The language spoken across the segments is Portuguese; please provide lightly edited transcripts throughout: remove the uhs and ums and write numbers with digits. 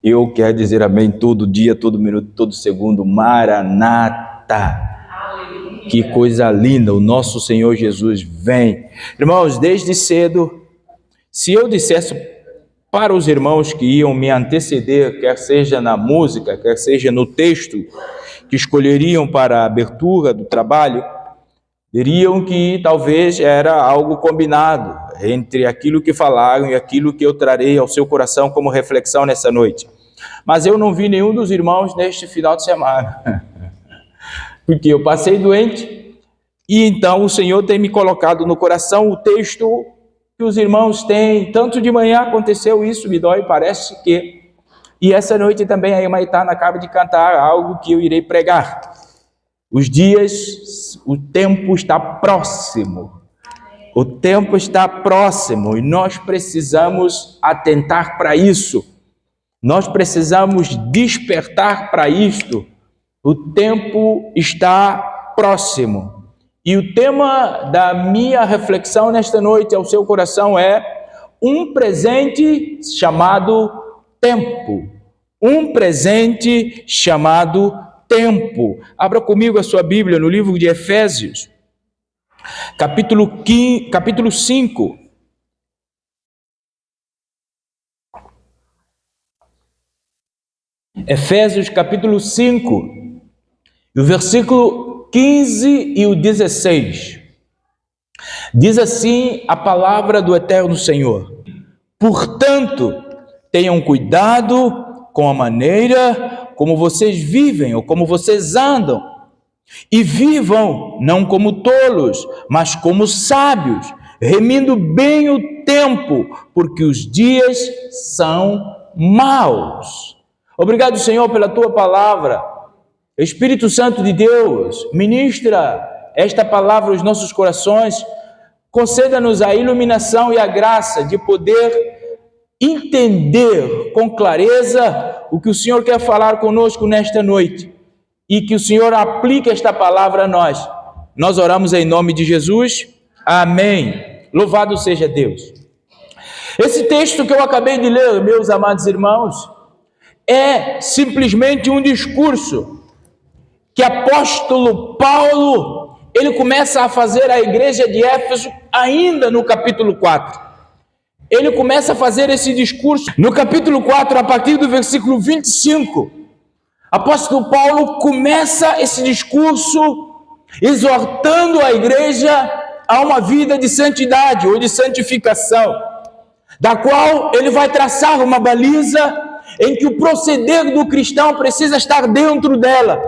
Eu quero dizer amém todo dia, todo minuto, todo segundo. Maranata. Que coisa linda, o nosso Senhor Jesus vem. Irmãos, desde cedo, se eu dissesse para os irmãos que iam me anteceder, quer seja na música, quer seja no texto que escolheriam para a abertura do trabalho, diriam que talvez era algo combinado entre aquilo que falaram e aquilo que eu trarei ao seu coração como reflexão nessa noite. Mas eu não vi nenhum dos irmãos neste final de semana, porque eu passei doente e então o Senhor tem me colocado no coração o texto que os irmãos têm. Tanto de manhã aconteceu isso, me dói, parece que... E essa noite também a Emaitana acaba de cantar algo que eu irei pregar. Os dias, o tempo está próximo. O tempo está próximo e nós precisamos atentar para isso. Nós precisamos despertar para isto. O tempo está próximo. E o tema da minha reflexão nesta noite ao seu coração é um presente chamado tempo. Um presente chamado tempo. Abra comigo a sua Bíblia no livro de Efésios, capítulo 5. Efésios capítulo 5, e o versículo 15 e o 16. Diz assim a palavra do eterno Senhor: portanto, tenham cuidado com a maneira como vocês vivem ou como vocês andam, e vivam não como tolos, mas como sábios, remindo bem o tempo, porque os dias são maus. Obrigado, Senhor, pela tua palavra. Espírito Santo de Deus, ministra esta palavra aos nossos corações, conceda-nos a iluminação e a graça de poder entender com clareza o que o Senhor quer falar conosco nesta noite e que o Senhor aplique esta palavra a nós. Nós oramos em nome de Jesus. Amém. Louvado seja Deus. Esse texto que eu acabei de ler, meus amados irmãos, é simplesmente um discurso que apóstolo Paulo, ele começa a fazer à igreja de Éfeso ainda no capítulo 4. Ele começa a fazer esse discurso no capítulo 4, a partir do versículo 25. Apóstolo Paulo começa esse discurso exortando a igreja a uma vida de santidade ou de santificação, da qual ele vai traçar uma baliza em que o proceder do cristão precisa estar dentro dela.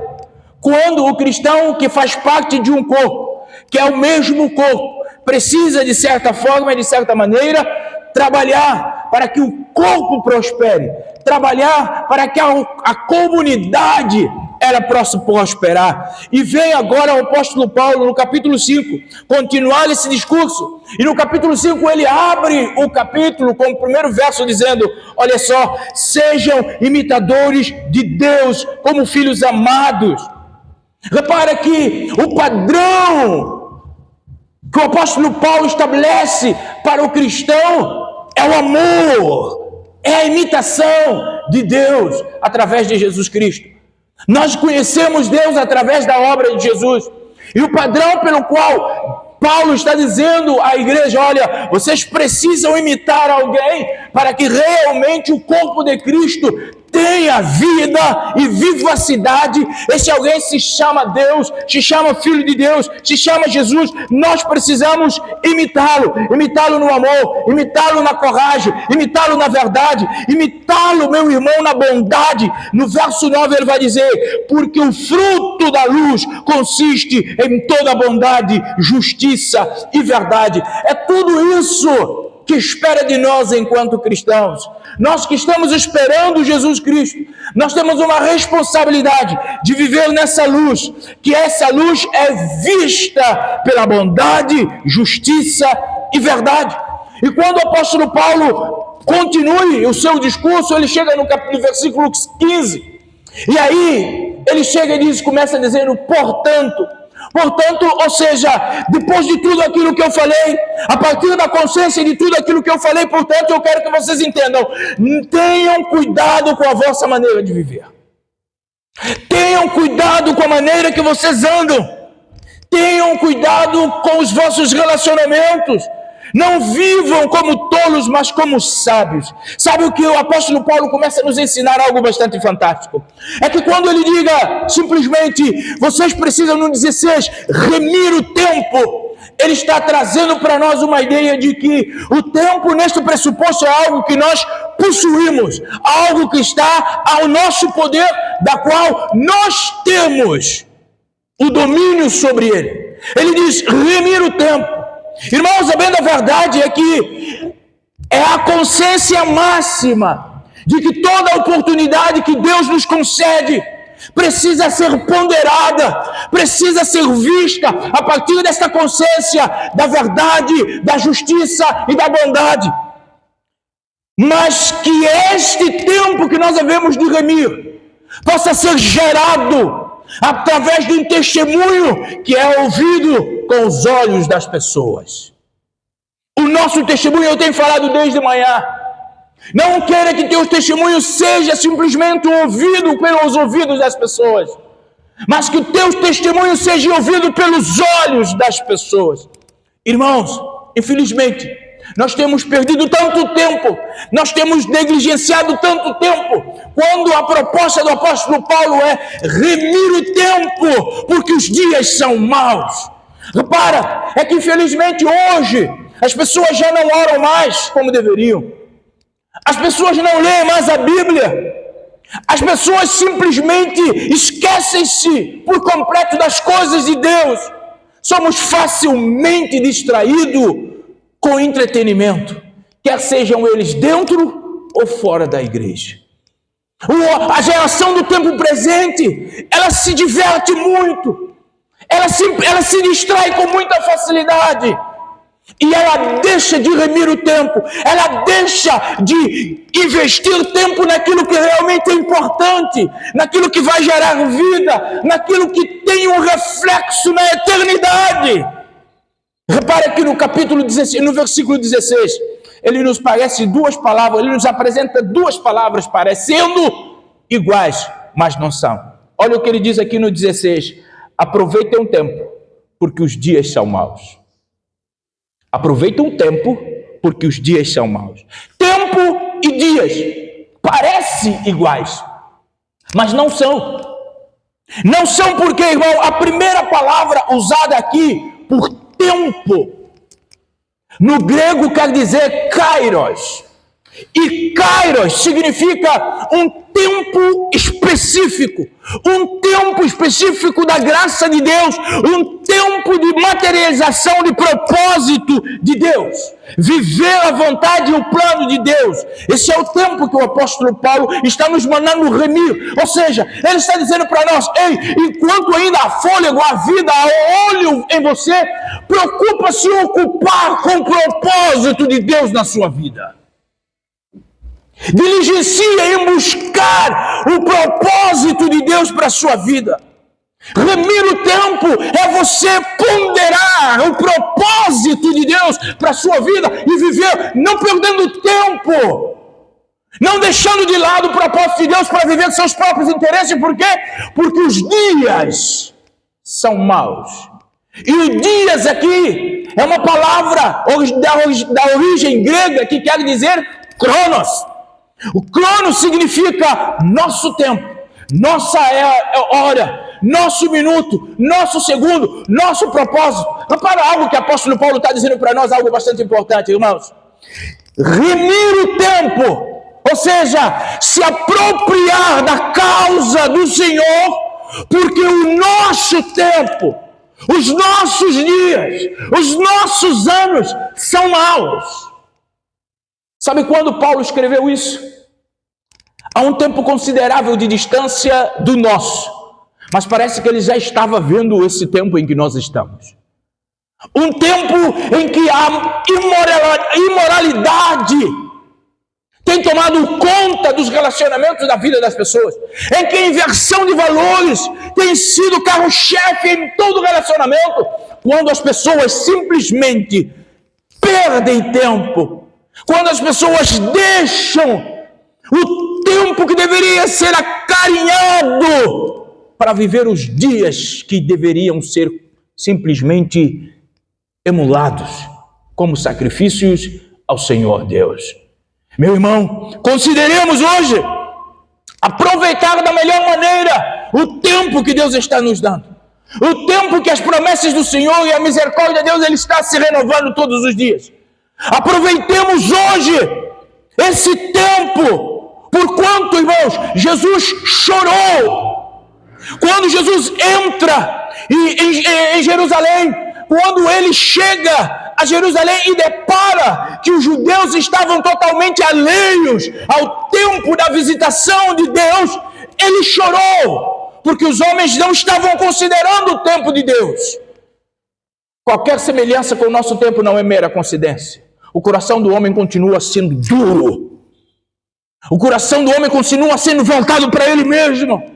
Quando o cristão que faz parte de um corpo, que é o mesmo corpo, precisa de certa forma e de certa maneira trabalhar para que o corpo prospere, trabalhar para que a comunidade ela possa prosperar. E vem agora o apóstolo Paulo no capítulo 5 continuar esse discurso, e no capítulo 5 ele abre o capítulo com o primeiro verso dizendo: olha só, sejam imitadores de Deus como filhos amados. Repara que o padrão que o apóstolo Paulo estabelece para o cristão é o amor, é a imitação de Deus através de Jesus Cristo. Nós conhecemos Deus através da obra de Jesus, e o padrão pelo qual Paulo está dizendo à igreja: olha, vocês precisam imitar alguém para que realmente o corpo de Cristo tenha vida e vivacidade. Esse alguém se chama Deus, se chama Filho de Deus, se chama Jesus. Nós precisamos imitá-lo no amor, imitá-lo na coragem, imitá-lo na verdade, imitá-lo, meu irmão, na bondade. No verso 9 ele vai dizer: porque o fruto da luz consiste em toda bondade, justiça e verdade. É tudo isso que espera de nós enquanto cristãos. Nós que estamos esperando Jesus Cristo, nós temos uma responsabilidade de viver nessa luz, que essa luz é vista pela bondade, justiça e verdade. E quando o apóstolo Paulo continue o seu discurso, ele chega no versículo 15, e aí ele chega e diz, começa dizendo: Portanto, ou seja, depois de tudo aquilo que eu falei, a partir da consciência de tudo aquilo que eu falei, portanto, eu quero que vocês entendam, tenham cuidado com a vossa maneira de viver. Tenham cuidado com a maneira que vocês andam. Tenham cuidado com os vossos relacionamentos. Não vivam como tolos, mas como sábios. Sabe o que o apóstolo Paulo começa a nos ensinar? Algo bastante fantástico. É que quando ele diga simplesmente, vocês precisam no 16 remir o tempo, ele está trazendo para nós uma ideia de que o tempo neste pressuposto é algo que nós possuímos, algo que está ao nosso poder, da qual nós temos o domínio sobre ele. Ele diz, remir o tempo. Irmãos, a bem da verdade é que é a consciência máxima de que toda oportunidade que Deus nos concede precisa ser ponderada, precisa ser vista a partir desta consciência da verdade, da justiça e da bondade. Mas que este tempo que nós devemos de remir possa ser gerado através de um testemunho que é ouvido com os olhos das pessoas. O nosso testemunho, eu tenho falado desde manhã, não queira que teu testemunho seja simplesmente ouvido pelos ouvidos das pessoas, mas que teu testemunho seja ouvido pelos olhos das pessoas. Irmãos, infelizmente, nós temos perdido tanto tempo, nós temos negligenciado tanto tempo, quando a proposta do apóstolo Paulo é remir o tempo, porque os dias são maus. Repara, é que infelizmente hoje, as pessoas já não oram mais como deveriam, as pessoas não leem mais a Bíblia, as pessoas simplesmente esquecem-se por completo das coisas de Deus. Somos facilmente distraídos com entretenimento, quer sejam eles dentro ou fora da igreja. A geração do tempo presente, ela se diverte muito, ela se distrai com muita facilidade, e ela deixa de remir o tempo, ela deixa de investir tempo naquilo que realmente é importante, naquilo que vai gerar vida, naquilo que tem um reflexo na eternidade. Repare aqui no capítulo 16, no versículo 16, ele nos parece duas palavras, ele nos apresenta duas palavras parecendo iguais, mas não são. Olha o que ele diz aqui no 16, aproveitem o tempo, porque os dias são maus. Aproveitem o tempo, porque os dias são maus. Tempo e dias parecem iguais, mas não são. Não são porque, irmão, a primeira palavra usada aqui por tempo, no grego quer dizer kairos, e kairos significa um tempo específico da graça de Deus, um tempo de materialização de propósito de Deus, viver a vontade e o plano de Deus. Esse é o tempo que o apóstolo Paulo está nos mandando remir, ou seja, ele está dizendo para nós, ei, enquanto ainda há fôlego, há vida, há óleo em você, preocupa-se em ocupar com o propósito de Deus na sua vida. Diligencia em buscar o propósito de Deus para a sua vida. Remir o tempo é você ponderar o propósito de Deus para a sua vida e viver não perdendo tempo, não deixando de lado o propósito de Deus para viver seus próprios interesses. Por quê? Porque os dias são maus. E os dias aqui é uma palavra da origem grega que quer dizer cronos. O cronos significa nosso tempo, nossa hora, nosso minuto, nosso segundo, nosso propósito. Repara algo que o apóstolo Paulo está dizendo para nós, algo bastante importante, irmãos. Remir o tempo, ou seja, se apropriar da causa do Senhor, porque o nosso tempo, os nossos dias, os nossos anos são maus. Sabe quando Paulo escreveu isso? Há um tempo considerável de distância do nosso, mas parece que ele já estava vendo esse tempo em que nós estamos. Um tempo em que a imoralidade tem tomado conta dos relacionamentos da vida das pessoas, em que a inversão de valores tem sido o carro-chefe em todo relacionamento, quando as pessoas simplesmente perdem tempo, quando as pessoas deixam o tempo que deveria ser acarinhado para viver os dias que deveriam ser simplesmente emulados como sacrifícios ao Senhor Deus. Meu irmão, consideremos hoje aproveitar da melhor maneira o tempo que Deus está nos dando, o tempo que as promessas do Senhor e a misericórdia de Deus Ele está se renovando todos os dias. Aproveitemos hoje esse tempo, porquanto, irmãos, Jesus chorou. Quando Jesus entra em Jerusalém, quando ele chega a Jerusalém e depara que os judeus estavam totalmente alheios ao tempo da visitação de Deus, ele chorou, porque os homens não estavam considerando o tempo de Deus. Qualquer semelhança com o nosso tempo não é mera coincidência. O coração do homem continua sendo duro. O coração do homem continua sendo voltado para ele mesmo.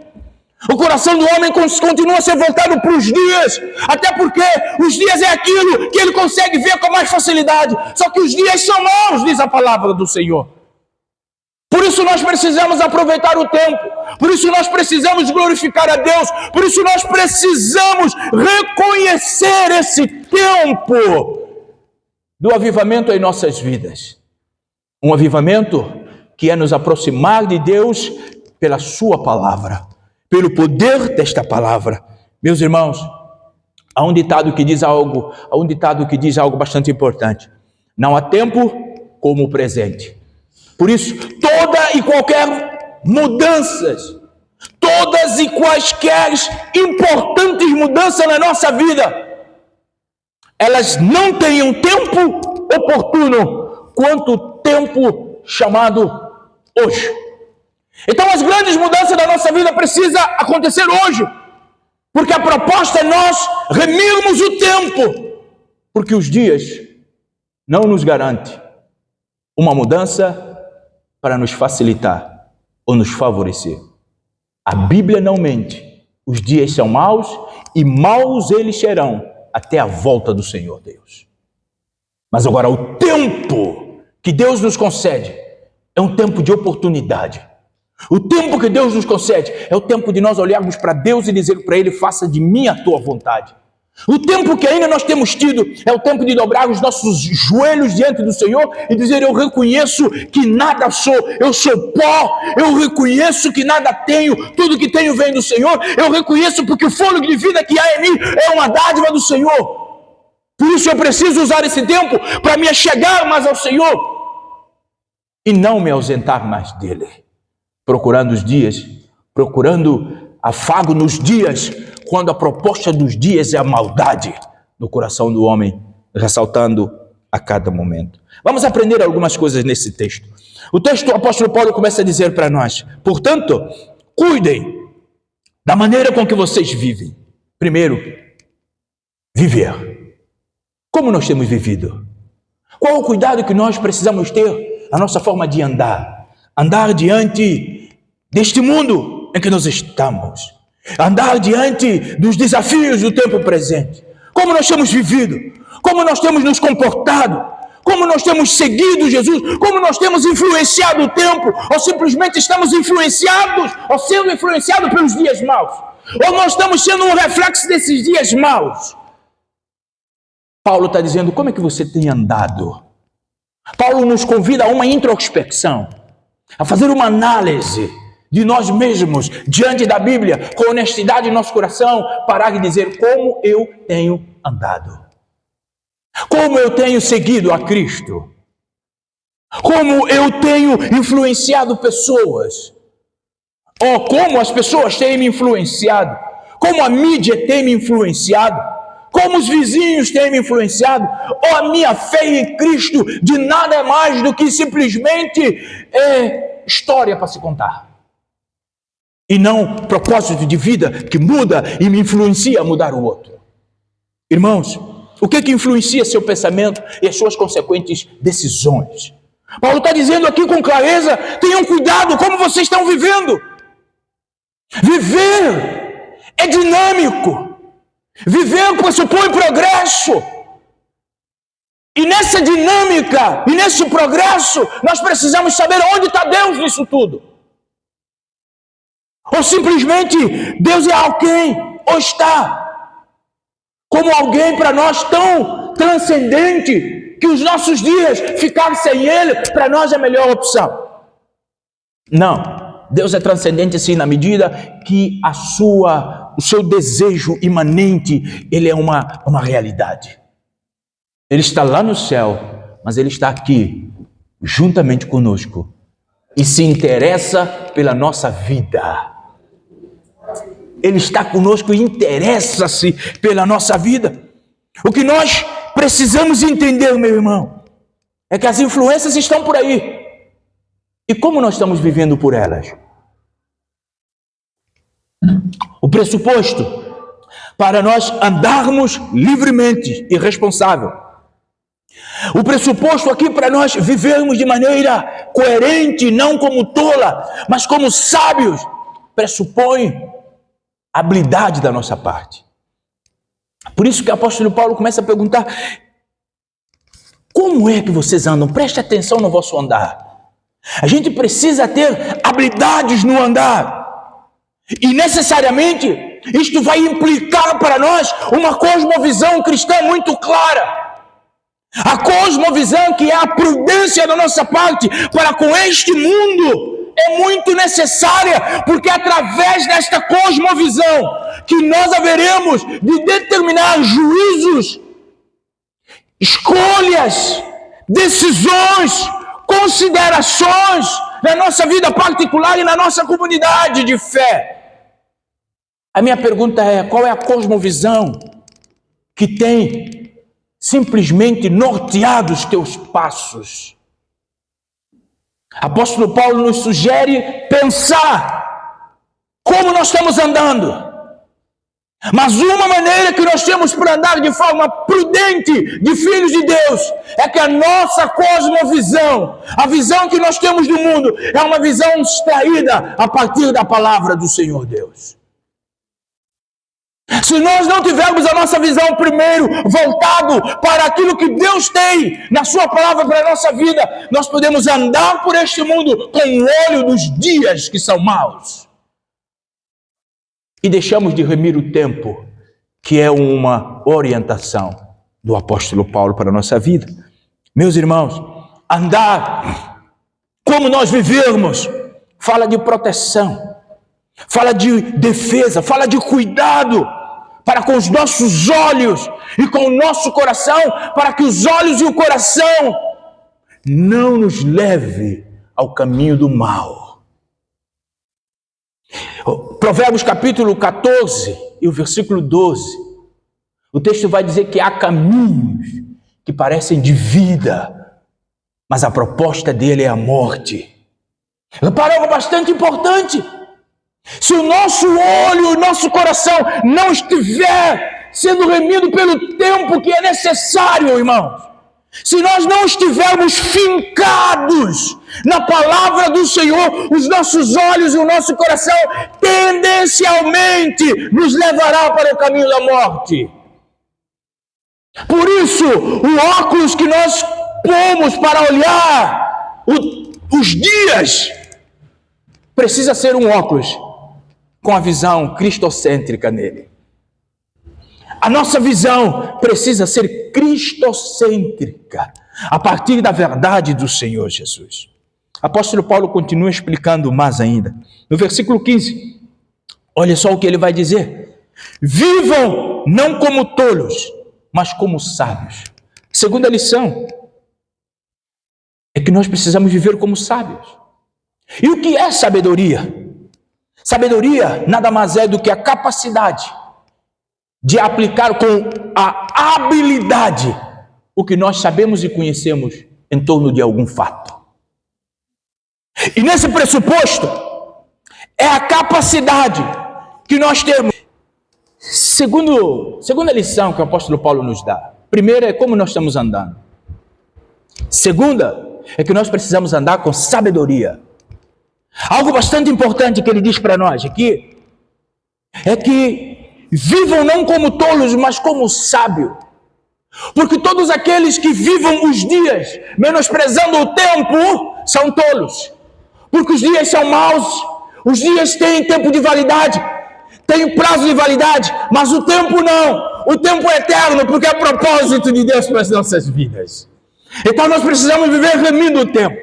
O coração do homem continua a ser voltado para os dias, até porque os dias é aquilo que ele consegue ver com mais facilidade. Só que os dias são maus, diz a palavra do Senhor. Por isso nós precisamos aproveitar o tempo, por isso nós precisamos glorificar a Deus, por isso nós precisamos reconhecer esse tempo do avivamento em nossas vidas. Um avivamento que é nos aproximar de Deus pela sua palavra, pelo poder desta palavra. Meus irmãos, há um ditado que diz algo bastante importante: não há tempo como o presente. Por isso, toda e qualquer mudanças, todas e quaisquer importantes mudanças na nossa vida, elas não têm um tempo oportuno quanto o tempo chamado hoje. Então as grandes mudanças da nossa vida precisam acontecer hoje, porque a proposta é nós remirmos o tempo, porque os dias não nos garantem uma mudança para nos facilitar ou nos favorecer. A Bíblia não mente. Os dias são maus e maus eles serão até a volta do Senhor Deus. Mas agora o tempo que Deus nos concede é um tempo de oportunidade. O tempo que Deus nos concede é o tempo de nós olharmos para Deus e dizer para Ele: faça de mim a tua vontade. O tempo que ainda nós temos tido é o tempo de dobrar os nossos joelhos diante do Senhor e dizer: eu reconheço que nada sou, eu sou pó, eu reconheço que nada tenho, tudo que tenho vem do Senhor, eu reconheço porque o fôlego de vida que há em mim é uma dádiva do Senhor. Por isso eu preciso usar esse tempo para me achegar mais ao Senhor e não me ausentar mais dele, procurando os dias, procurando afago nos dias, quando a proposta dos dias é a maldade no coração do homem, ressaltando a cada momento. Vamos aprender algumas coisas nesse texto. O texto do apóstolo Paulo começa a dizer para nós: portanto, cuidem da maneira com que vocês vivem. Primeiro, viver. Como nós temos vivido? Qual o cuidado que nós precisamos ter na nossa forma de andar? Andar diante deste mundo em que nós estamos. Andar diante dos desafios do tempo presente. Como nós temos vivido? Como nós temos nos comportado? Como nós temos seguido Jesus? Como nós temos influenciado o tempo? Ou simplesmente estamos influenciados, ou sendo influenciados pelos dias maus? Ou nós estamos sendo um reflexo desses dias maus? Paulo está dizendo: como é que você tem andado? Paulo nos convida a uma introspecção, a fazer uma análise de nós mesmos, diante da Bíblia, com honestidade em nosso coração, parar e dizer: como eu tenho andado? Como eu tenho seguido a Cristo? Como eu tenho influenciado pessoas? Ou como as pessoas têm me influenciado? Como a mídia tem me influenciado? Como os vizinhos têm me influenciado? Ou a minha fé em Cristo de nada é mais do que simplesmente história para se contar? E não propósito de vida que muda e me influencia a mudar o outro. Irmãos, o que influencia seu pensamento e as suas consequentes decisões? Paulo está dizendo aqui com clareza: tenham cuidado como vocês estão vivendo. Viver é dinâmico. Viver pressupõe progresso. E nessa dinâmica, e nesse progresso, nós precisamos saber onde está Deus nisso tudo. Ou simplesmente Deus é alguém, ou está como alguém para nós tão transcendente, que os nossos dias ficar sem Ele, para nós é a melhor opção. Não, Deus é transcendente sim, na medida que o seu desejo imanente, ele é uma realidade. Ele está lá no céu, mas Ele está aqui, juntamente conosco, e se interessa pela nossa vida. Ele está conosco e interessa-se pela nossa vida. O que nós precisamos entender, meu irmão, é que as influências estão por aí. E como nós estamos vivendo por elas? O pressuposto para nós andarmos livremente e responsável. O pressuposto aqui para nós vivermos de maneira coerente, não como tola, mas como sábios, pressupõe habilidade da nossa parte. Por isso que o apóstolo Paulo começa a perguntar: como é que vocês andam? Preste atenção no vosso andar. A gente precisa ter habilidades no andar. E necessariamente isto vai implicar para nós uma cosmovisão cristã muito clara. A cosmovisão, que é a prudência da nossa parte para com este mundo, é muito necessária, porque é através desta cosmovisão que nós haveremos de determinar juízos, escolhas, decisões, considerações na nossa vida particular e na nossa comunidade de fé. A minha pergunta é: qual é a cosmovisão que tem simplesmente norteado os teus passos? Apóstolo Paulo nos sugere pensar como nós estamos andando. Mas uma maneira que nós temos para andar de forma prudente, de filhos de Deus, é que a nossa cosmovisão, a visão que nós temos do mundo, é uma visão extraída a partir da palavra do Senhor Deus. Se nós não tivermos a nossa visão primeiro voltado para aquilo que Deus tem na sua palavra para a nossa vida, nós podemos andar por este mundo com o olho dos dias que são maus. E deixamos de remir o tempo, que é uma orientação do apóstolo Paulo para a nossa vida. Meus irmãos, andar como nós vivemos, fala de proteção, fala de defesa, fala de cuidado para com os nossos olhos e com o nosso coração, para que os olhos e o coração não nos leve ao caminho do mal. Provérbios capítulo 14 e o versículo 12, o texto vai dizer que há caminhos que parecem de vida, mas a proposta dele é a morte. É uma palavra bastante importante. Se o nosso olho, o nosso coração não estiver sendo remido pelo tempo que é necessário, irmãos, se nós não estivermos fincados na palavra do Senhor, os nossos olhos e o nosso coração tendencialmente nos levará para o caminho da morte. Por isso, o óculos que nós pomos para olhar os dias precisa ser um óculos com a visão cristocêntrica nele. A nossa visão precisa ser cristocêntrica, a partir da verdade do Senhor Jesus. Apóstolo Paulo continua explicando mais ainda. No versículo 15, olha só o que ele vai dizer: vivam não como tolos, mas como sábios. Segunda lição é que nós precisamos viver como sábios. E o que é sabedoria? Sabedoria nada mais é do que a capacidade de aplicar com a habilidade o que nós sabemos e conhecemos em torno de algum fato. E nesse pressuposto é a capacidade que nós temos. Segunda lição que o apóstolo Paulo nos dá. Primeira é como nós estamos andando. Segunda é que nós precisamos andar com sabedoria. Algo bastante importante que ele diz para nós aqui é que vivam não como tolos, mas como sábios. Porque todos aqueles que vivam os dias menosprezando o tempo são tolos. Porque os dias são maus, os dias têm tempo de validade, têm prazo de validade, mas o tempo não. O tempo é eterno, porque é propósito de Deus para as nossas vidas. Então nós precisamos viver remindo o tempo.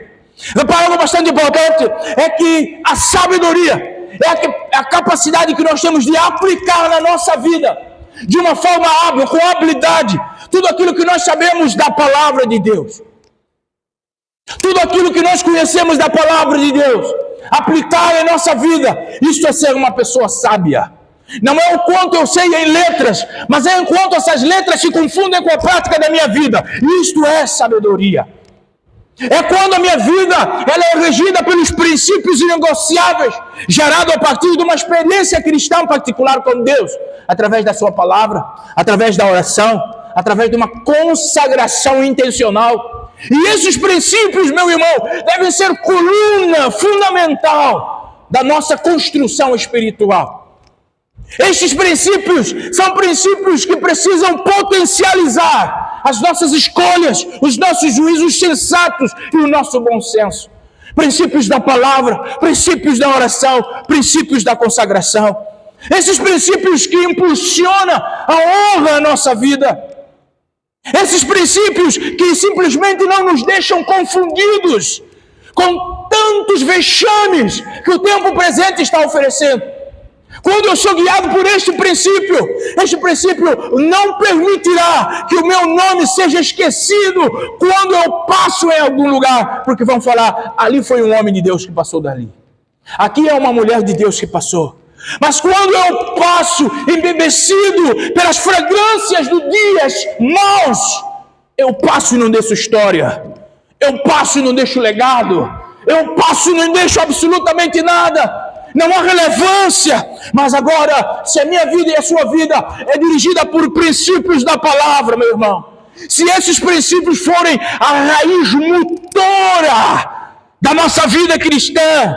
Repara, algo bastante importante é que a sabedoria é a capacidade que nós temos de aplicar na nossa vida de uma forma hábil, com habilidade, tudo aquilo que nós sabemos da palavra de Deus. Tudo aquilo que nós conhecemos da palavra de Deus, aplicar em nossa vida, isto é ser uma pessoa sábia. Não é o quanto eu sei em letras, mas é enquanto essas letras se confundem com a prática da minha vida. Isto é sabedoria. É quando a minha vida ela é regida pelos princípios inegociáveis, gerado a partir de uma experiência cristã particular com Deus, através da sua palavra, através da oração, através de uma consagração intencional. E esses princípios, meu irmão, devem ser coluna fundamental da nossa construção espiritual. Estes princípios são princípios que precisam potencializar as nossas escolhas, os nossos juízos sensatos e o nosso bom senso. Princípios da palavra, princípios da oração, princípios da consagração. Esses princípios que impulsionam a honra à nossa vida. Esses princípios que simplesmente não nos deixam confundidos com tantos vexames que o tempo presente está oferecendo. Quando eu sou guiado por este princípio não permitirá que o meu nome seja esquecido quando eu passo em algum lugar, porque vão falar, ali foi um homem de Deus que passou dali. Aqui é uma mulher de Deus que passou. Mas quando eu passo embebecido pelas fragrâncias dos dias maus, eu passo e não deixo história, eu passo e não deixo legado, eu passo e não deixo absolutamente nada. Não há relevância, mas agora, se a minha vida e a sua vida é dirigida por princípios da palavra, meu irmão, se esses princípios forem a raiz motora da nossa vida cristã,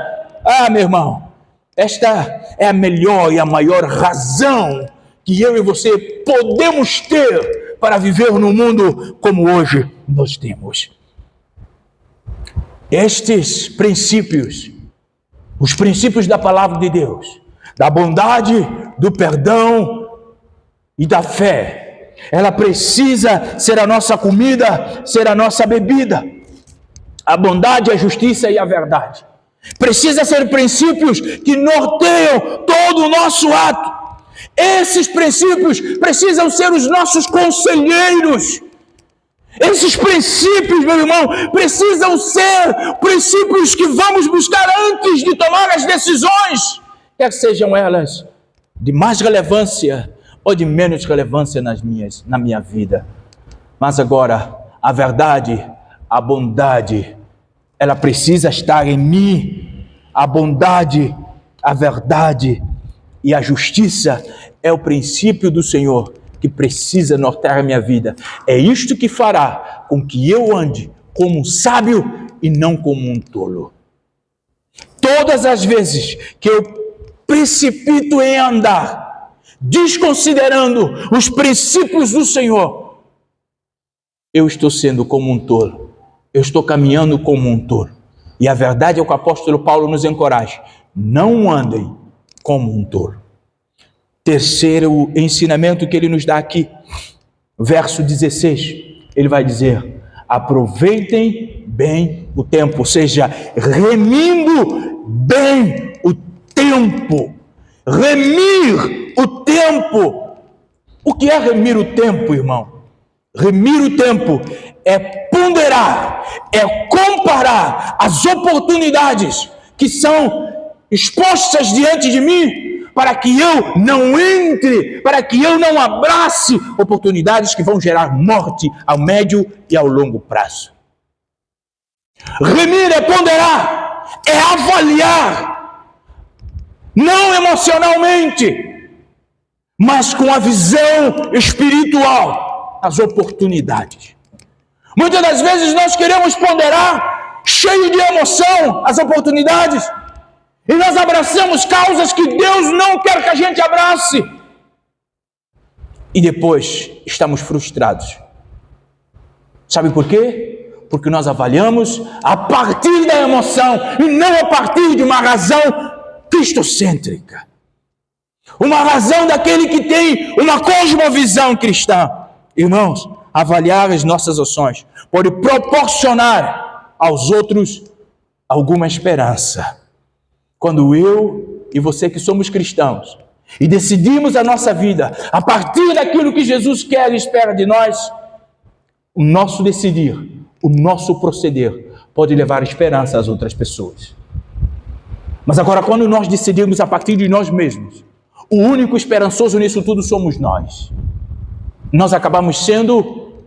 meu irmão, esta é a melhor e a maior razão que eu e você podemos ter para viver no mundo como hoje nós temos. Estes princípios, os princípios da palavra de Deus, da bondade, do perdão e da fé, ela precisa ser a nossa comida, ser a nossa bebida. A bondade, a justiça e a verdade. Precisa ser princípios que norteiam todo o nosso ato. Esses princípios precisam ser os nossos conselheiros. Esses princípios, meu irmão, precisam ser princípios que vamos buscar antes de tomar as decisões, quer sejam elas de mais relevância ou de menos relevância na minha vida. Mas agora, a verdade, a bondade, ela precisa estar em mim. A bondade, a verdade e a justiça é o princípio do Senhor que precisa nortear a minha vida. É isto que fará com que eu ande como um sábio e não como um tolo. Todas as vezes que eu precipito em andar, desconsiderando os princípios do Senhor, eu estou sendo como um tolo. Eu estou caminhando como um tolo. E a verdade é o que o apóstolo Paulo nos encoraja. Não andem como um tolo. Terceiro ensinamento que ele nos dá aqui, verso 16, ele vai dizer, aproveitem bem o tempo, ou seja, remindo bem o tempo. Remir o tempo. O que é remir o tempo, irmão? Remir o tempo é ponderar, é comparar as oportunidades que são expostas diante de mim, para que eu não entre, para que eu não abrace oportunidades que vão gerar morte ao médio e ao longo prazo. Remir é ponderar, é avaliar, não emocionalmente, mas com a visão espiritual, as oportunidades. Muitas das vezes nós queremos ponderar cheio de emoção as oportunidades, e nós abraçamos causas que Deus não quer que a gente abrace, e depois estamos frustrados. Sabe por quê? Porque nós avaliamos a partir da emoção e não a partir de uma razão cristocêntrica. Uma razão daquele que tem uma cosmovisão cristã. Irmãos, avaliar as nossas ações pode proporcionar aos outros alguma esperança. Quando eu e você que somos cristãos e decidimos a nossa vida a partir daquilo que Jesus quer e espera de nós, o nosso decidir, o nosso proceder pode levar esperança às outras pessoas. Mas agora, quando nós decidimos a partir de nós mesmos, o único esperançoso nisso tudo somos nós. Nós acabamos sendo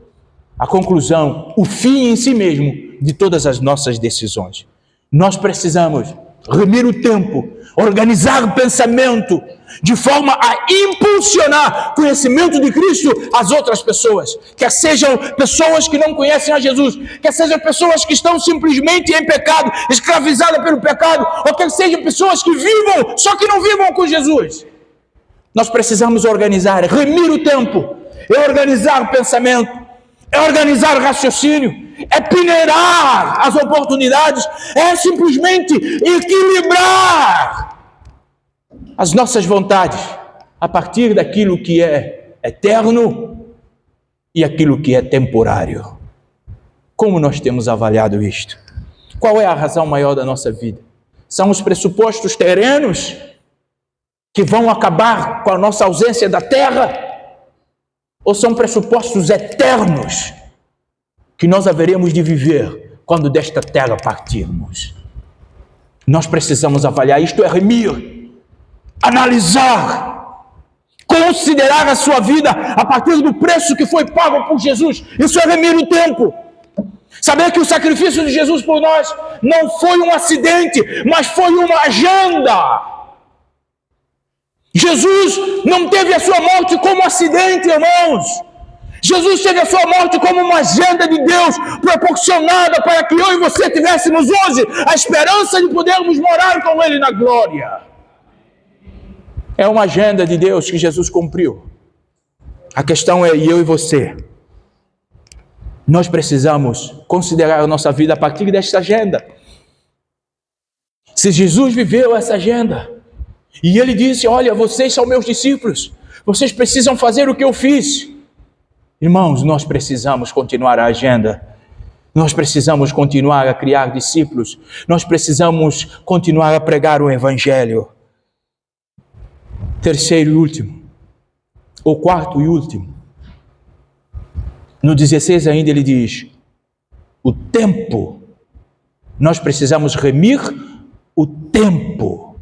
a conclusão, o fim em si mesmo de todas as nossas decisões. Nós precisamos remir o tempo, organizar o pensamento, de forma a impulsionar conhecimento de Cristo às outras pessoas. Quer sejam pessoas que não conhecem a Jesus, quer sejam pessoas que estão simplesmente em pecado, escravizadas pelo pecado, ou quer sejam pessoas que vivam, só que não vivam com Jesus. Nós precisamos organizar, remir o tempo, é organizar o pensamento, é organizar o raciocínio, é peneirar as oportunidades, é simplesmente equilibrar as nossas vontades a partir daquilo que é eterno e aquilo que é temporário. Como nós temos avaliado isto? Qual é a razão maior da nossa vida? São os pressupostos terrenos que vão acabar com a nossa ausência da terra? Ou são pressupostos eternos que nós haveremos de viver quando desta terra partirmos? Nós precisamos avaliar, isto é remir, analisar, considerar a sua vida a partir do preço que foi pago por Jesus. Isso é remir o tempo. Saber que o sacrifício de Jesus por nós não foi um acidente, mas foi uma agenda. Jesus não teve a sua morte como acidente, irmãos. Jesus teve a sua morte como uma agenda de Deus proporcionada para que eu e você tivéssemos hoje a esperança de podermos morar com Ele na glória. É uma agenda de Deus que Jesus cumpriu. A questão é eu e você. Nós precisamos considerar a nossa vida a partir desta agenda. Se Jesus viveu essa agenda, e Ele disse, olha, vocês são meus discípulos, vocês precisam fazer o que eu fiz. Irmãos, nós precisamos continuar a agenda. Nós precisamos continuar a criar discípulos. Nós precisamos continuar a pregar o Evangelho. Terceiro e último, ou quarto e último. No 16 ainda ele diz, o tempo, nós precisamos remir o tempo.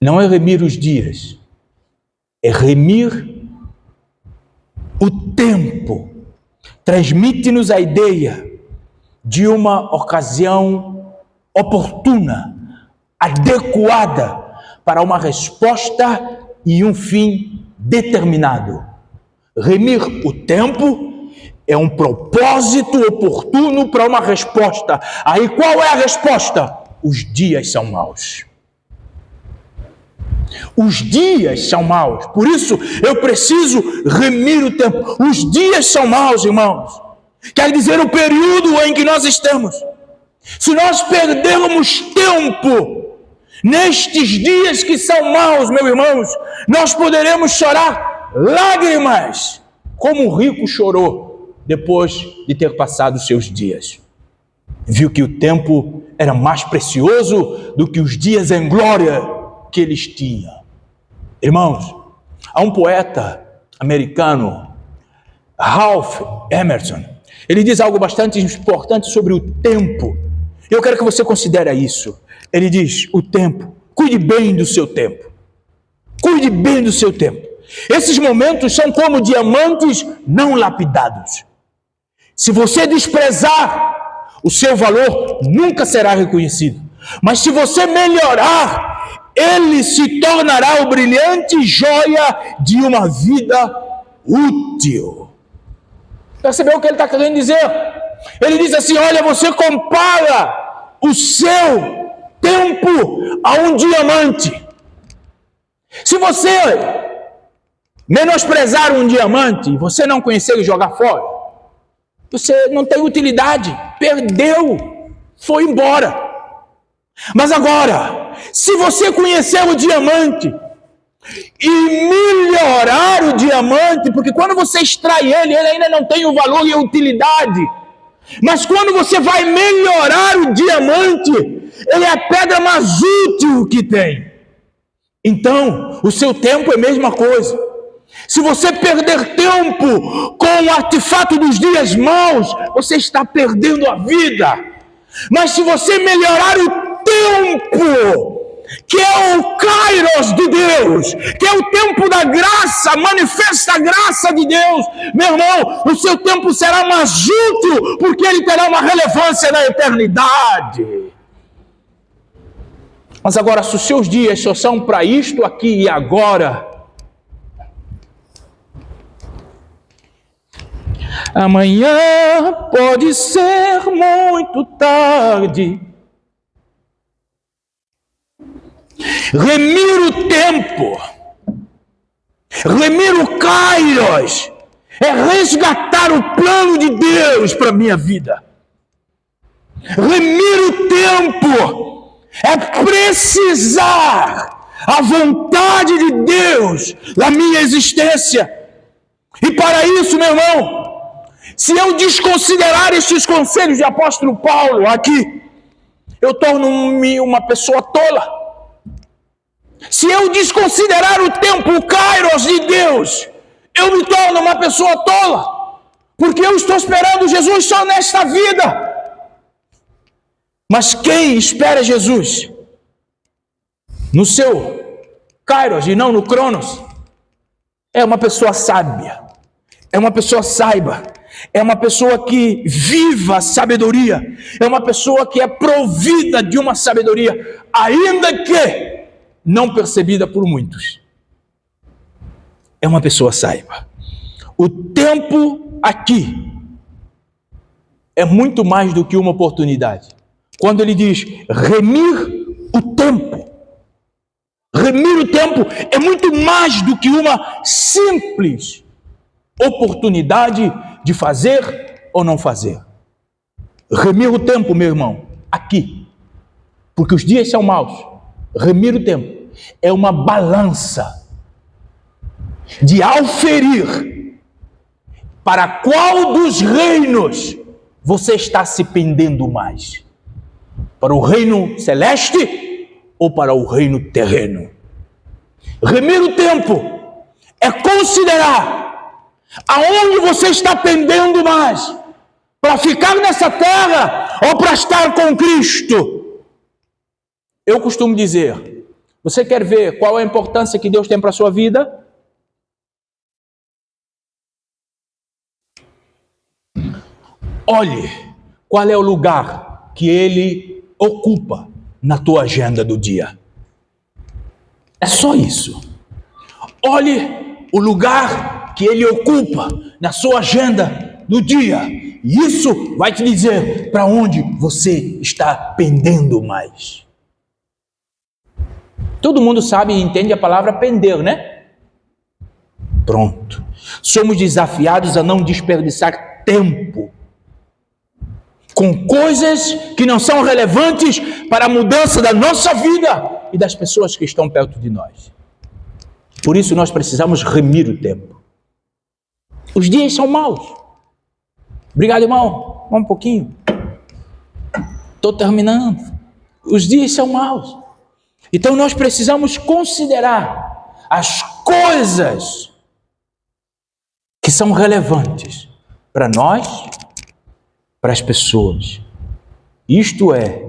Não é remir os dias, é remir o tempo. Transmite-nos a ideia de uma ocasião oportuna, adequada para uma resposta e um fim determinado. Remir o tempo é um propósito oportuno para uma resposta. Aí qual é a resposta? Os dias são maus. Os dias são maus. Por isso eu preciso remir o tempo. Os dias são maus, irmãos. Quer dizer o período em que nós estamos. Se nós perdermos tempo nestes dias que são maus, meus irmãos, nós poderemos chorar lágrimas, como o rico chorou depois de ter passado os seus dias. Viu que o tempo era mais precioso do que os dias em glória que eles tinham. Irmãos, há um poeta americano, Ralph Emerson, ele diz algo bastante importante sobre o tempo. Eu quero que você considere isso. Ele diz, o tempo, cuide bem do seu tempo. Cuide bem do seu tempo. Esses momentos são como diamantes não lapidados. Se você desprezar, o seu valor nunca será reconhecido. Mas se você melhorar, ele se tornará o brilhante joia de uma vida útil. Percebeu o que ele está querendo dizer? Ele diz assim: olha, você compara o seu tempo a um diamante. Se você menosprezar um diamante, você não conhecer e jogar fora, você não tem utilidade, perdeu, foi embora. Mas agora, se você conhecer o diamante e melhorar o diamante, porque quando você extrai ele ainda não tem o valor e a utilidade, mas quando você vai melhorar o diamante, ele é a pedra mais útil que tem. Então, o seu tempo é a mesma coisa. Se você perder tempo com o artefato dos dias maus, você está perdendo a vida. Mas se você melhorar o tempo, que é o Kairos de Deus, que é o tempo da graça, manifesta a graça de Deus, meu irmão, o seu tempo será mais útil, porque ele terá uma relevância na eternidade. Mas agora, se os seus dias só são para isto aqui e agora, amanhã pode ser muito tarde. Remir o tempo, remir o Kairos, é resgatar o plano de Deus para a minha vida. Remir o tempo é precisar a vontade de Deus na minha existência. E para isso, meu irmão, se eu desconsiderar estes conselhos de apóstolo Paulo aqui, eu torno-me uma pessoa tola. Se eu desconsiderar o tempo, o Kairos de Deus, eu me torno uma pessoa tola, porque eu estou esperando Jesus só nesta vida. Mas quem espera Jesus no seu Kairos e não no Cronos, é uma pessoa sábia, é uma pessoa saiba, é uma pessoa que viva a sabedoria, é uma pessoa que é provida de uma sabedoria, ainda que não percebida por muitos. É uma pessoa saiba. O tempo aqui é muito mais do que uma oportunidade. Quando ele diz remir o tempo, remir o tempo é muito mais do que uma simples oportunidade de fazer ou não fazer. Remir o tempo, meu irmão, aqui, porque os dias são maus. Remir o tempo é uma balança de auferir para qual dos reinos você está se pendendo mais. Para o reino celeste ou para o reino terreno. Remir o tempo é considerar aonde você está pendendo mais, para ficar nessa terra ou para estar com Cristo. Eu costumo dizer, você quer ver qual é a importância que Deus tem para a sua vida? Olhe qual é o lugar que Ele ocupa na tua agenda do dia. É só isso. Olhe o lugar que Ele ocupa na sua agenda do dia. E isso vai te dizer para onde você está pendendo mais. Todo mundo sabe e entende a palavra pender, né? Pronto. Somos desafiados a não desperdiçar tempo com coisas que não são relevantes para a mudança da nossa vida e das pessoas que estão perto de nós. Por isso nós precisamos remir o tempo. Os dias são maus. Obrigado, irmão. Um pouquinho. Estou terminando. Os dias são maus. Então nós precisamos considerar as coisas que são relevantes para nós, para as pessoas. Isto é,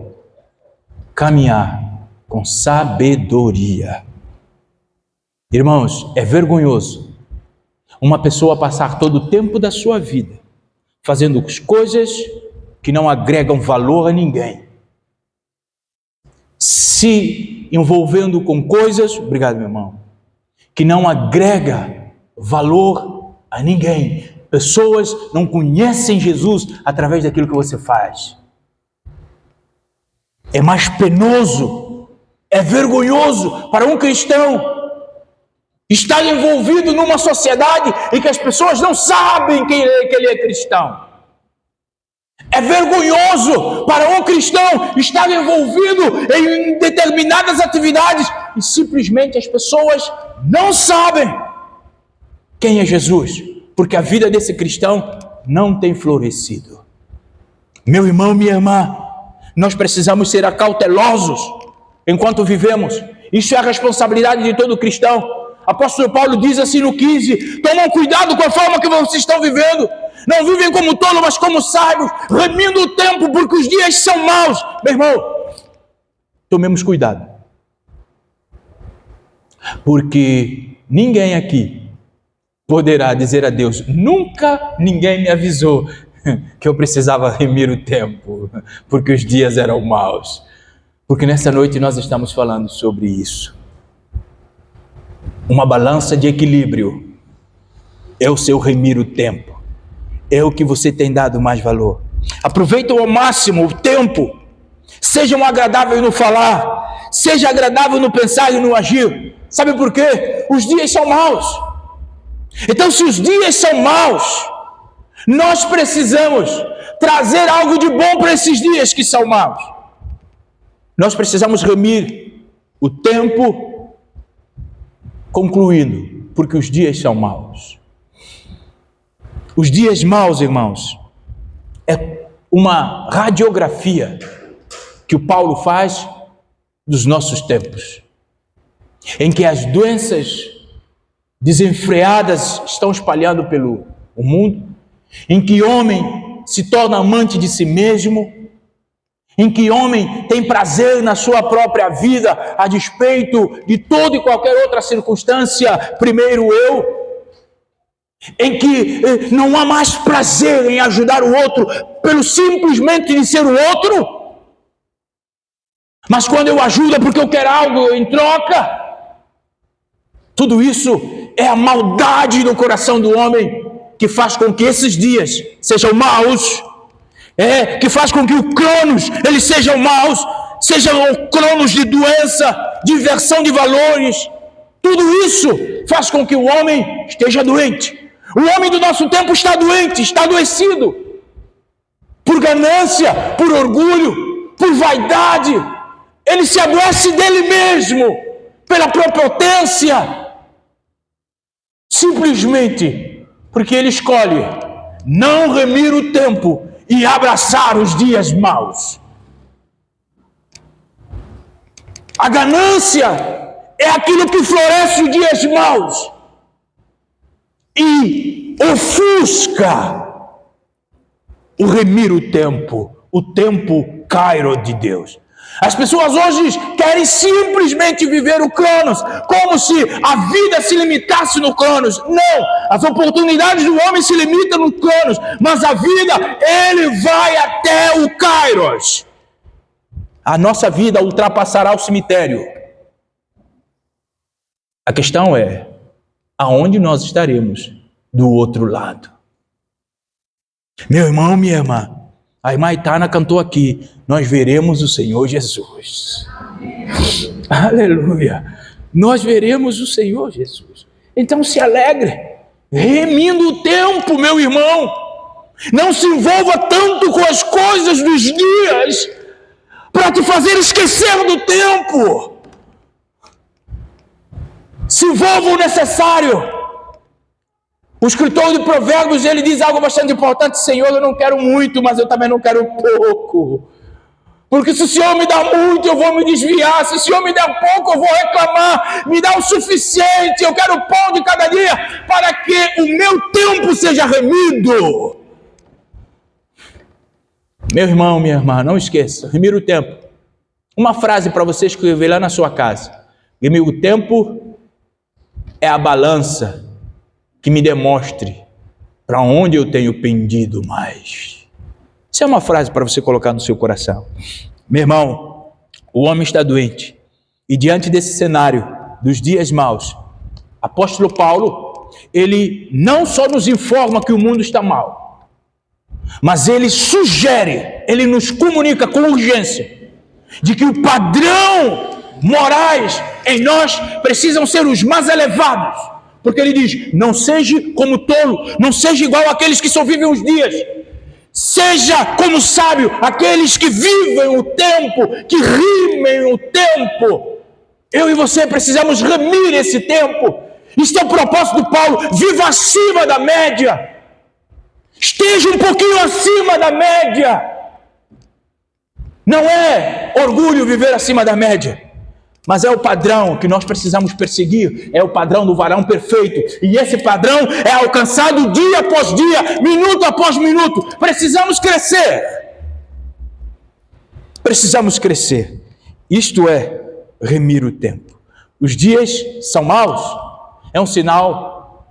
caminhar com sabedoria. Irmãos, é vergonhoso uma pessoa passar todo o tempo da sua vida fazendo coisas que não agregam valor a ninguém, se envolvendo com coisas, obrigado meu irmão, que não agrega valor a ninguém, Pessoas não conhecem Jesus através daquilo que você faz. É mais penoso, é vergonhoso para um cristão estar envolvido numa sociedade em que as pessoas não sabem que ele é cristão. É vergonhoso para um cristão estar envolvido em determinadas atividades e simplesmente as pessoas não sabem quem é Jesus, porque a vida desse cristão não tem florescido. Meu irmão, minha irmã, nós precisamos ser cautelosos enquanto vivemos. Isso é a responsabilidade de todo cristão. Apóstolo Paulo diz assim no 15: tomam cuidado com a forma que vocês estão vivendo. Não vivem como tolos, mas como sábios, remindo o tempo, porque os dias são maus. Meu irmão, tomemos cuidado, porque ninguém aqui poderá dizer a Deus: nunca ninguém me avisou que eu precisava remir o tempo, porque os dias eram maus. Porque nessa noite nós estamos falando sobre isso. Uma balança de equilíbrio é o seu remir o tempo. É o que você tem dado mais valor. Aproveita ao máximo o tempo. Seja um agradável no falar, seja agradável no pensar e no agir. Sabe por quê? Os dias são maus. Então, se os dias são maus, nós precisamos trazer algo de bom para esses dias que são maus. Nós precisamos remir o tempo, concluindo, porque os dias são maus. Os dias maus, irmãos, é uma radiografia que o Paulo faz dos nossos tempos, em que as doenças desenfreadas estão espalhando pelo mundo, em que homem se torna amante de si mesmo, em que homem tem prazer na sua própria vida, a despeito de toda e qualquer outra circunstância, primeiro eu, em que não há mais prazer em ajudar o outro pelo simplesmente de ser o outro, mas quando eu ajudo é porque eu quero algo em troca. Tudo isso é a maldade do coração do homem que faz com que esses dias sejam maus, que faz com que o cronos eles sejam maus, sejam o cronos de doença, de inversão de valores. Tudo isso faz com que o homem esteja doente. O homem do nosso tempo está doente, está adoecido, por ganância, por orgulho, por vaidade. Ele se adoece dele mesmo, pela prepotência, simplesmente porque ele escolhe não remir o tempo e abraçar os dias maus. A ganância é aquilo que floresce os dias maus e ofusca o remir o tempo cairo de Deus. As pessoas hoje querem simplesmente viver o cronos, como se a vida se limitasse no cronos. Não, as oportunidades do homem se limitam no cronos, mas a vida, ele vai até o kairos. A nossa vida ultrapassará o cemitério. A questão é, aonde nós estaremos do outro lado? Meu irmão, minha irmã, a irmã Itana cantou aqui, nós veremos o Senhor Jesus. Aleluia! Nós veremos o Senhor Jesus. Então se alegre, remindo o tempo, meu irmão. Não se envolva tanto com as coisas dos dias para te fazer esquecer do tempo. Se envolva o necessário. O escritor de Provérbios, ele diz algo bastante importante: Senhor, eu não quero muito, mas eu também não quero pouco. Porque se o Senhor me dá muito, eu vou me desviar. Se o Senhor me der pouco, eu vou reclamar. Me dá o suficiente, eu quero pão de cada dia, para que o meu tempo seja remido. Meu irmão, minha irmã, não esqueça, remir o tempo. Uma frase para você escrever lá na sua casa: remir o tempo é a balança que me demonstre para onde eu tenho pendido mais. Isso é uma frase para você colocar no seu coração. Meu irmão, o homem está doente. E diante desse cenário dos dias maus, apóstolo Paulo, ele não só nos informa que o mundo está mal, mas ele sugere, ele nos comunica com urgência de que o padrão morais em nós precisam ser os mais elevados, porque ele diz: não seja como tolo, não seja igual àqueles que só vivem os dias, seja como sábio, aqueles que vivem o tempo, que rimem o tempo. Eu e você precisamos remir esse tempo. Isto é o propósito de Paulo: viva acima da média, esteja um pouquinho acima da média. Não é orgulho viver acima da média, mas é o padrão que nós precisamos perseguir, é o padrão do varão perfeito, e esse padrão é alcançado dia após dia, minuto após minuto. Precisamos crescer, isto é remir o tempo. Os dias são maus, é um sinal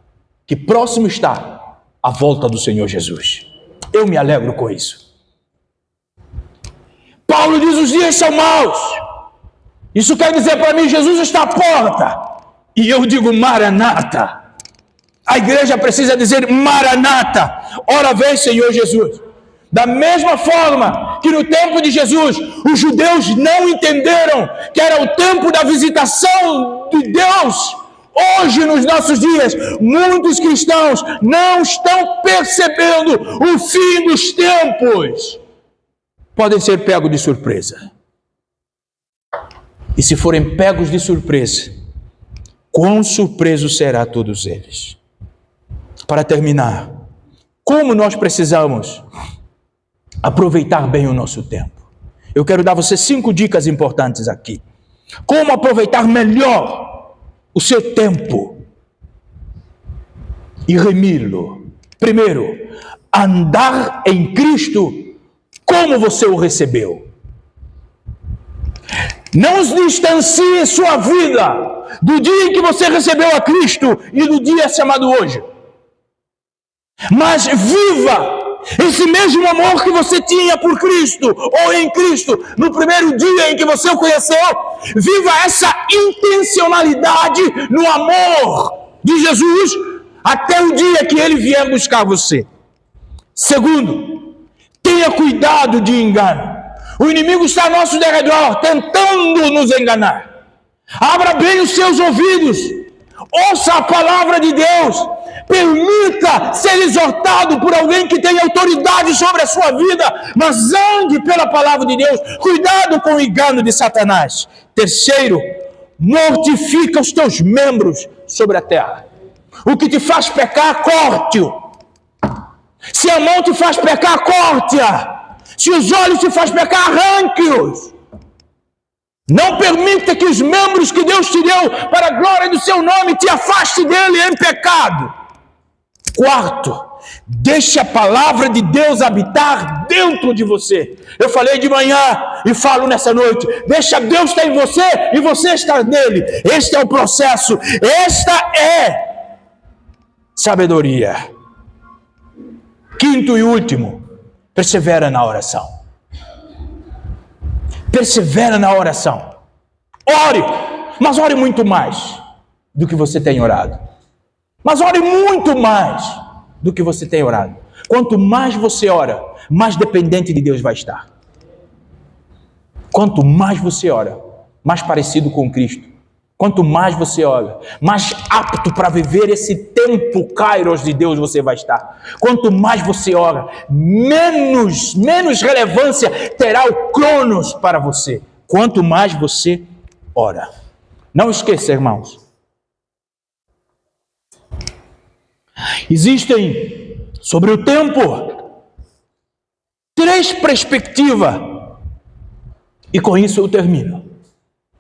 que próximo está a volta do Senhor Jesus. Eu me alegro com isso. Paulo diz: os dias são maus. Isso quer dizer para mim: Jesus está à porta. E eu digo: Maranata. A igreja precisa dizer: Maranata. Ora vem, Senhor Jesus. Da mesma forma que no tempo de Jesus, os judeus não entenderam que era o tempo da visitação de Deus. Hoje, nos nossos dias, muitos cristãos não estão percebendo o fim dos tempos. Podem ser pegos de surpresa. E se forem pegos de surpresa, quão surpresos será todos eles. Para terminar, como nós precisamos aproveitar bem o nosso tempo? Eu quero dar a você 5 dicas importantes aqui. Como aproveitar melhor o seu tempo e remi-lo. Primeiro, andar em Cristo como você o recebeu. Não distancie sua vida do dia em que você recebeu a Cristo e do dia chamado hoje. Mas viva esse mesmo amor que você tinha por Cristo ou em Cristo no primeiro dia em que você o conheceu. Viva essa intencionalidade no amor de Jesus até o dia que Ele vier buscar você. Segundo, tenha cuidado de engano. O inimigo está ao nosso derredor, tentando nos enganar. Abra bem os seus ouvidos. Ouça a palavra de Deus. Permita ser exortado por alguém que tem autoridade sobre a sua vida, mas ande pela palavra de Deus. Cuidado com o engano de Satanás. Terceiro, mortifica os teus membros sobre a terra. O que te faz pecar, corte-o. Se a mão te faz pecar, corte-a. Se os olhos te faz pecar, arranque-os. Não permita que os membros que Deus te deu para a glória do seu nome te afaste dele em pecado. Quarto, deixe a palavra de Deus habitar dentro de você. Eu falei de manhã e falo nessa noite. Deixa Deus estar em você e você estar nele. Este é o processo. Esta é sabedoria. Quinto e último, persevera na oração. Persevera na oração. Ore, mas ore muito mais do que você tem orado. Mas ore muito mais do que você tem orado. Quanto mais você ora, mais dependente de Deus vai estar. Quanto mais você ora, mais parecido com Cristo. Quanto mais você ora, mais apto para viver esse tempo kairos de Deus você vai estar. Quanto mais você ora, menos relevância terá o cronos para você. Quanto mais você ora. Não esqueça, irmãos. Existem, sobre o tempo, 3 perspectivas. E com isso eu termino.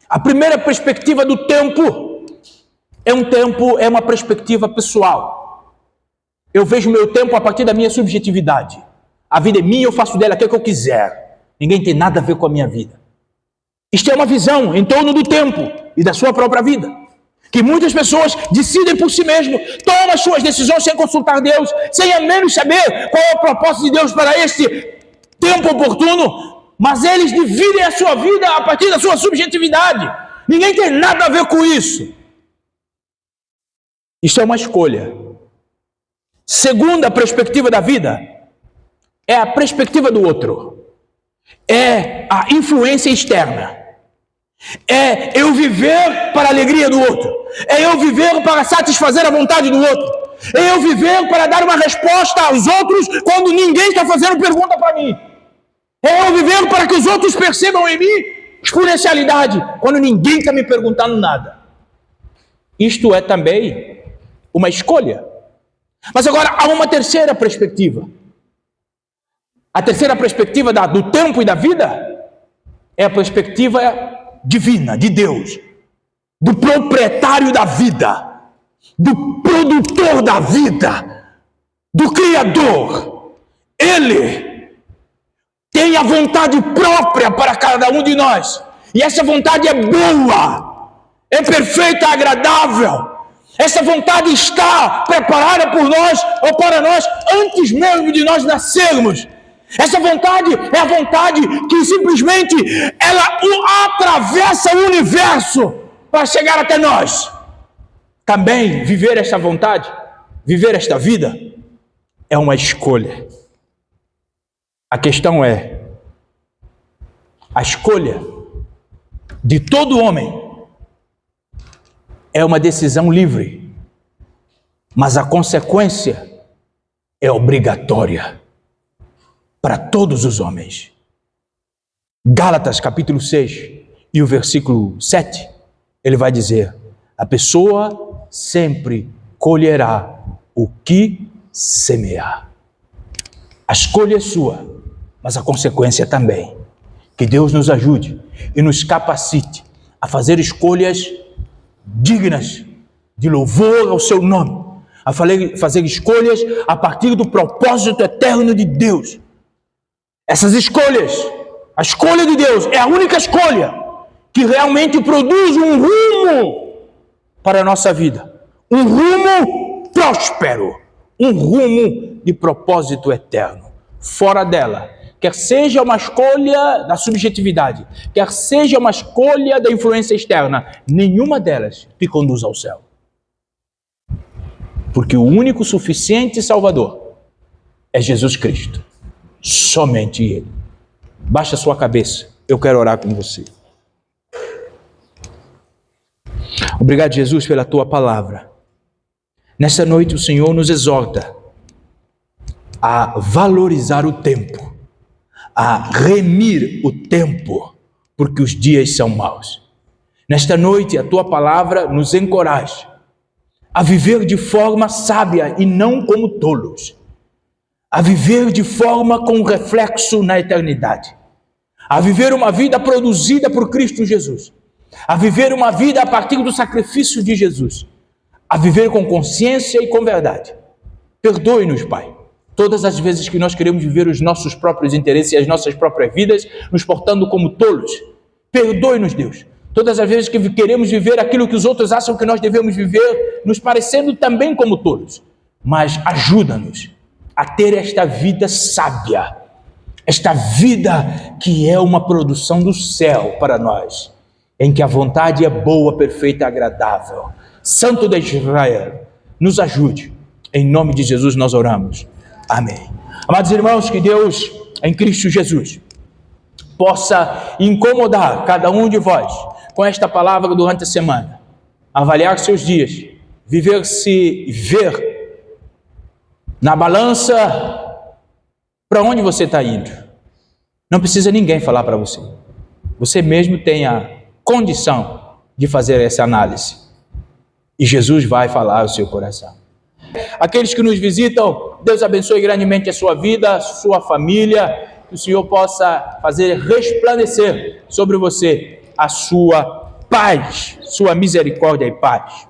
A primeira perspectiva do tempo é uma perspectiva pessoal. Eu vejo o meu tempo a partir da minha subjetividade. A vida é minha, eu faço dela aquilo que eu quiser. Ninguém tem nada a ver com a minha vida. Isto é uma visão em torno do tempo e da sua própria vida. Que muitas pessoas decidem por si mesmos, tomam as suas decisões sem consultar Deus, sem ao menos saber qual é o propósito de Deus para este tempo oportuno. Mas eles dividem a sua vida a partir da sua subjetividade. Ninguém tem nada a ver com isso. Isso é uma escolha. Segunda perspectiva da vida é a perspectiva do outro. É a influência externa. É eu viver para a alegria do outro. É eu viver para satisfazer a vontade do outro. É eu viver para dar uma resposta aos outros quando ninguém está fazendo pergunta para mim. É eu viver para que os outros percebam em mim exponencialidade quando ninguém está me perguntando nada. Isto é também uma escolha. Mas agora há uma terceira perspectiva. A terceira perspectiva do tempo e da vida é a perspectiva divina, de Deus, do proprietário da vida, do produtor da vida, do Criador. Ele tem a vontade própria para cada um de nós. E essa vontade é boa, é perfeita, é agradável. Essa vontade está preparada por nós ou para nós antes mesmo de nós nascermos. Essa vontade é a vontade que simplesmente ela atravessa o universo para chegar até nós. Também viver esta vontade, viver esta vida, é uma escolha. A questão é, a escolha de todo homem é uma decisão livre, mas a consequência é obrigatória para todos os homens. Gálatas capítulo 6 e o versículo 7, ele vai dizer: a pessoa sempre colherá o que semear. A escolha é sua, mas a consequência também. Que Deus nos ajude e nos capacite a fazer escolhas dignas de louvor ao seu nome, a fazer escolhas a partir do propósito eterno de Deus. Essas escolhas, a escolha de Deus é a única escolha que realmente produz um rumo para a nossa vida, um rumo próspero, um rumo de propósito eterno. Fora dela, quer seja uma escolha da subjetividade, quer seja uma escolha da influência externa, nenhuma delas te conduz ao céu. Porque o único suficiente Salvador é Jesus Cristo. Somente Ele. Baixa a sua cabeça, eu quero orar com você. Obrigado, Jesus, pela Tua palavra. Nessa noite o Senhor nos exorta a valorizar o tempo, a remir o tempo, porque os dias são maus. Nesta noite a Tua palavra nos encoraja a viver de forma sábia e não como tolos, a viver de forma com reflexo na eternidade, a viver uma vida produzida por Cristo Jesus, a viver uma vida a partir do sacrifício de Jesus, a viver com consciência e com verdade. Perdoe-nos, Pai, todas as vezes que nós queremos viver os nossos próprios interesses e as nossas próprias vidas, nos portando como tolos. Perdoe-nos, Deus, todas as vezes que queremos viver aquilo que os outros acham que nós devemos viver, nos parecendo também como tolos. Mas ajuda-nos a ter esta vida sábia, esta vida que é uma produção do céu para nós, em que a vontade é boa, perfeita e agradável. Santo de Israel, nos ajude. Em nome de Jesus nós oramos. Amém. Amados irmãos, que Deus, em Cristo Jesus, possa incomodar cada um de vós com esta palavra durante a semana. Avaliar seus dias, ver na balança para onde você está indo. Não precisa ninguém falar para você. Você mesmo tem a condição de fazer essa análise. E Jesus vai falar ao seu coração. Aqueles que nos visitam, Deus abençoe grandemente a sua vida, a sua família, que o Senhor possa fazer resplandecer sobre você a sua paz, sua misericórdia e paz.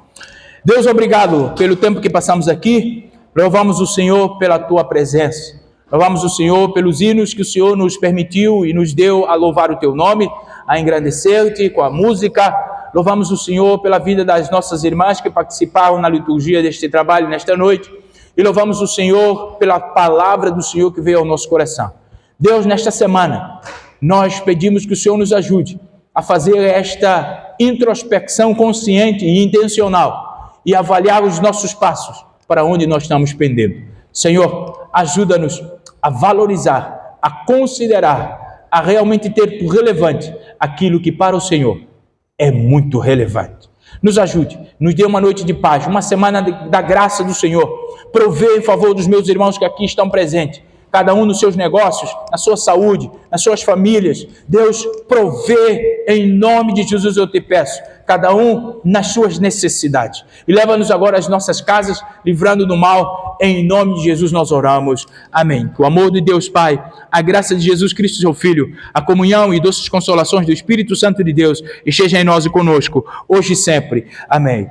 Deus, obrigado pelo tempo que passamos aqui, louvamos o Senhor pela tua presença, louvamos o Senhor pelos hinos que o Senhor nos permitiu e nos deu a louvar o teu nome, a engrandecer-te com a música. Louvamos o Senhor pela vida das nossas irmãs que participaram na liturgia deste trabalho nesta noite. E louvamos o Senhor pela palavra do Senhor que veio ao nosso coração. Deus, nesta semana, nós pedimos que o Senhor nos ajude a fazer esta introspecção consciente e intencional e avaliar os nossos passos, para onde nós estamos pendendo. Senhor, ajuda-nos a valorizar, a considerar, a realmente ter por relevante aquilo que para o Senhor é muito relevante. Nos ajude, nos dê uma noite de paz, uma semana da graça do Senhor. Provê em favor dos meus irmãos que aqui estão presentes, cada um nos seus negócios, na sua saúde, nas suas famílias. Deus, provê em nome de Jesus, eu te peço, cada um nas suas necessidades. E leva-nos agora às nossas casas, livrando do mal. Em nome de Jesus nós oramos. Amém. Que o amor de Deus Pai, a graça de Jesus Cristo, seu Filho, a comunhão e doces consolações do Espírito Santo de Deus esteja em nós e conosco, hoje e sempre. Amém.